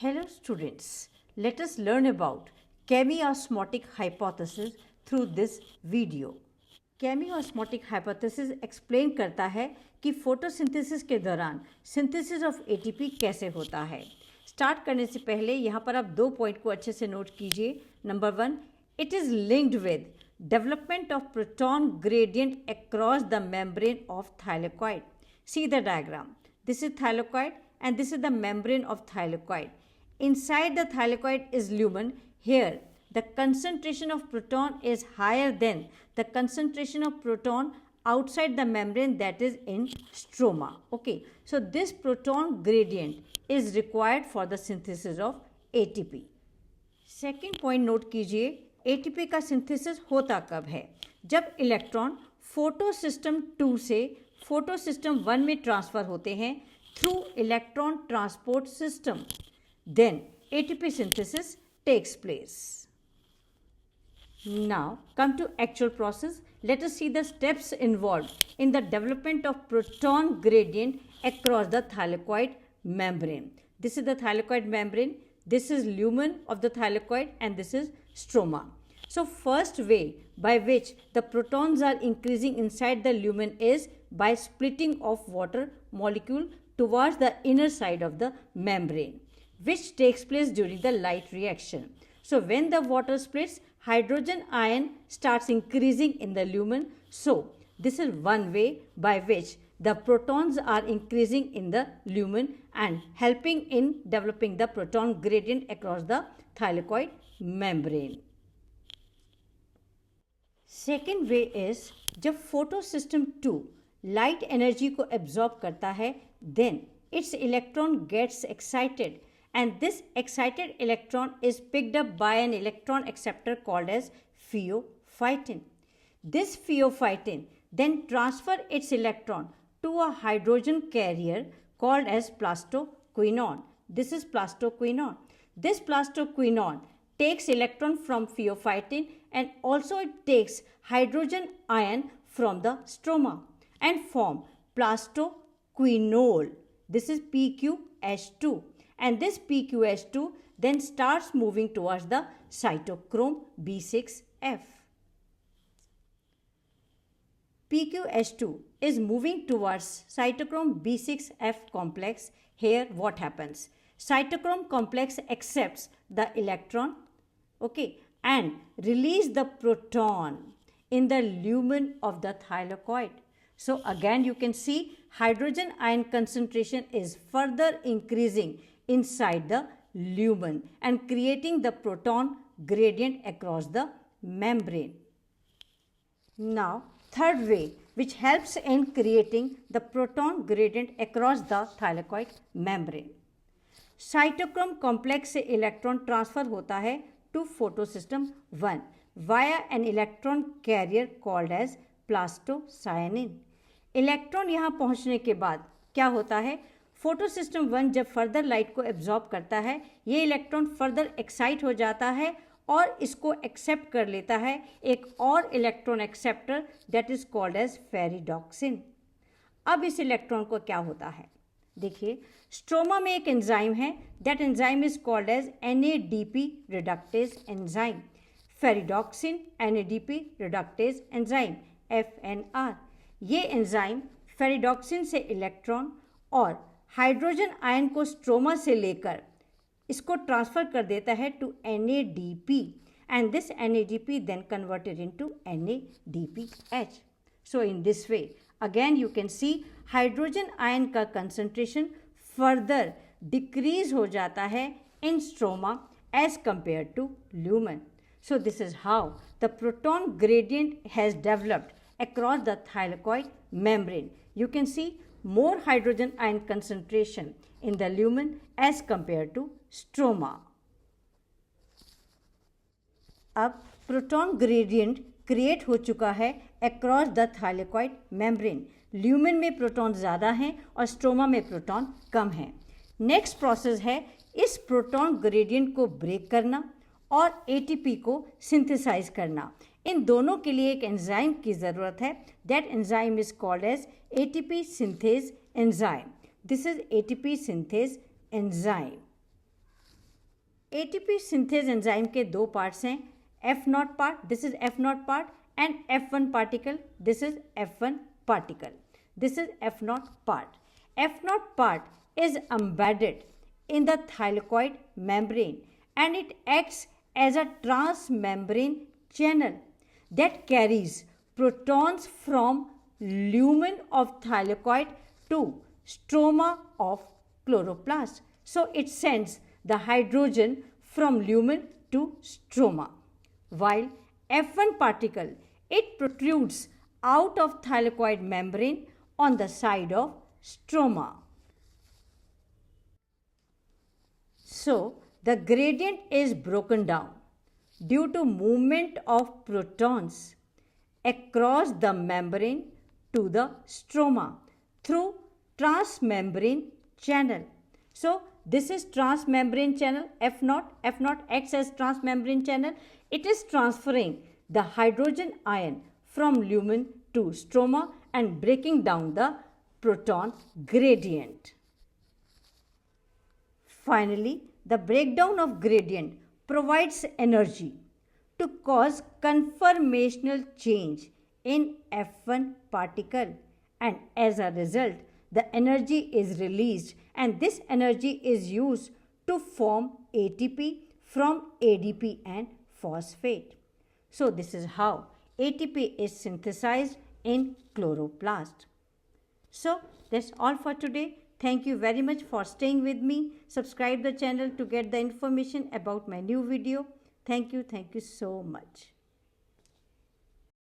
Hello students, let us learn about chemiosmotic hypothesis through this video. Chemiosmotic hypothesis explain करता है कि photosynthesis के दौरान सिंथेसिस ऑफ एटीपी कैसे होता है. स्टार्ट करने से पहले यहाँ पर आप 2 पॉइंट को अच्छे से नोट कीजिए. Number 1, it is linked with development of proton gradient across the membrane of thylakoid. See the diagram. This is thylakoid and this is the membrane of thylakoid. Inside the thylakoid is lumen. Here the concentration of proton is higher than the concentration of proton outside the membrane, that is in stroma. Okay, so this proton gradient is required for the synthesis of ATP. Second point note कीजिए, ATP का synthesis होता कब है? जब electron photosystem 2 से photosystem 1 में transfer होते हैं through electron transport system, then ATP synthesis takes place. Now come to actual process. Let us see the steps involved in the development of proton gradient across the thylakoid membrane. This is the thylakoid membrane. This is lumen of the thylakoid and this is stroma. So first way by which the protons are increasing inside the lumen is by splitting of water molecule towards the inner side of the membrane, which takes place during the light reaction. So when the water splits, hydrogen ion starts increasing in the lumen. So this is one way by which the protons are increasing in the lumen and helping in developing the proton gradient across the thylakoid membrane. Second way is, जब photosystem 2 light energy को absorb करता है, then its electron gets excited and this excited electron is picked up by an electron acceptor called as pheophytin. This pheophytin then transfer its electron to a hydrogen carrier called as plastoquinone. This is plastoquinone. This plastoquinone takes electron from pheophytin and also it takes hydrogen ion from the stroma and form plastoquinol. This is PQH2. And this PQH2 then starts moving towards the cytochrome B6F. PQH2 is moving towards cytochrome B6F complex. Here what happens? Cytochrome complex accepts the electron, okay, and release the proton in the lumen of the thylakoid. So again you can see hydrogen ion concentration is further increasing inside the lumen and creating the proton gradient across the membrane. Now third way which helps in creating the proton gradient across the thylakoid membrane. Cytochrome complex से electron transfer होता है to photosystem 1 via an electron carrier called as plastocyanin. Electron यहाँ पहुँचने के बाद क्या होता है? फोटोसिस्टम 1 जब फर्दर लाइट को एब्जॉर्ब करता है, ये इलेक्ट्रॉन फर्दर एक्साइट हो जाता है और इसको एक्सेप्ट कर लेता है एक और electron acceptor that is called as ferredoxin. अब इस इलेक्ट्रॉन को क्या होता है? देखिए, स्ट्रोमा में एक एंजाइम है, that enzyme is called as NADP reductase enzyme. Ferredoxin NADP reductase enzyme FNR. ये एंजाइम फेरिडॉक्सिन से इलेक्ट्रॉन और हाइड्रोजन आयन को स्ट्रोमा से लेकर इसको ट्रांसफर कर देता है to NADP and this NADP then converted into NADPH. So in this way again you can see hydrogen ion का कंसंट्रेशन फर्दर डिक्रीज हो जाता है in stroma as compare to lumen. So this is how the proton gradient has developed across the thylakoid membrane. You can see more hydrogen ion concentration in the lumen as compared to stroma. अब proton gradient create हो चुका है across the thylakoid membrane. Lumen में proton ज़्यादा हैं और stroma में proton कम हैं. नेक्स्ट प्रोसेस है इस प्रोटॉन ग्रेडियंट को ब्रेक करना और एटीपी को सिंथेसाइज करना. इन दोनों के लिए एक एंजाइम की ज़रूरत है. That enzyme is called as ATP synthase enzyme. This is ATP synthase enzyme. ATP synthase enzyme के दो parts हैं, F0 part, this is F0 part, and F1 particle, this is F1 particle. This is F0 part. F0 part is embedded in the thylakoid membrane and it acts as a transmembrane channel that carries protons from lumen of thylakoid to stroma of chloroplast. So it sends the hydrogen from lumen to stroma. While F1 particle, it protrudes out of thylakoid membrane on the side of stroma. So the gradient is broken down due to movement of protons across the membrane to the stroma through transmembrane channel. So this is transmembrane channel F0. F0 acts as transmembrane channel. It is transferring the hydrogen ion from lumen to stroma and breaking down the proton gradient. Finally, the breakdown of gradient provides energy to cause conformational change in F1 particle, and as a result the energy is released and this energy is used to form ATP from ADP and phosphate. So this is how ATP is synthesized in chloroplast. So that's all for today. Thank you very much for staying with me. Subscribe the channel to get the information about my new video. Thank you so much.